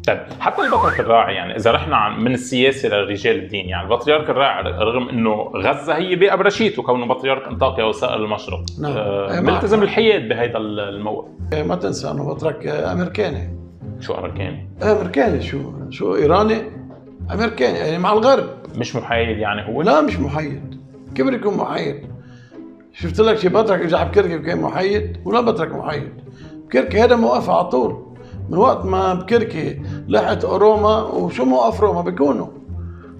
طيب حتى البطرك الراعي، يعني اذا رحنا من السياسه لرجال الدين، يعني البطريرك الراعي رغم انه غزه هي بيئه برشيته كونه بطريرك انطاكيا وسائر المشرق، نعم. ملتزم الحياد بهذا الموقف. ما تنسى انه بطرك امريكاني. شو امريكاني؟ امريكاني، شو ايراني امريكاني، يعني مع الغرب. مش محايد يعني هو؟ لا مش محايد، كيف بده يكون محايد؟ شفت لك شي بطرك اجى على بكركي كان محايد؟ ولا بطرك محايد؟ بكركي هذا موقف على طول من وقت ما بكركي لحقت روما. وشو موقف روما بيكونوا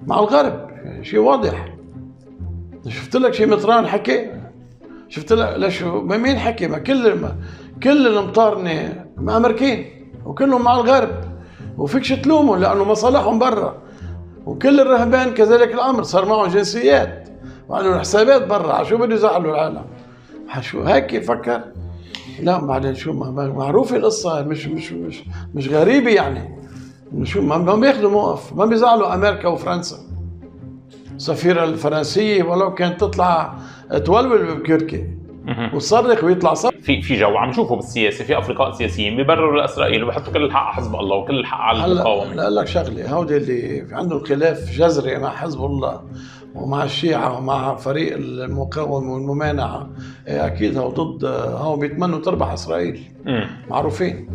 مع الغرب، شيء واضح. شفت لك شي مطران حكي؟ شفت لك لشو مين حكي؟ ما كل المطارنه امريكين وكلهم مع الغرب، وفيكش تلومهم لانه مصالحهم برا. وكل الرهبان كذلك الامر، صار معهم جنسيات وعلى حسابات برا. شو بده يزعلوا العالم؟ شو هيك يفكر؟ لا بعدين شو معروفه القصه، مش غريبه يعني. شو ما بياخذوا موقف، ما بيزعلوا امريكا وفرنسا. السفيره الفرنسيه ولو كانت تطلع تولول بكركي وتصرخ ويطلع صرخ. في جو عم نشوفه بالسياسه، في افرقاء سياسيين بيبرروا لاسرائيل وبحطوا كل الحق على حزب الله وكل الحق على المقاومه. هلا اقول لك شغله، هودي اللي عندهم خلاف جذري مع حزب الله ومع الشيعة ومع فريق المقاومة والممانعة، اكيد هو ضد، هو بيتمنوا تربح اسرائيل. معروفين.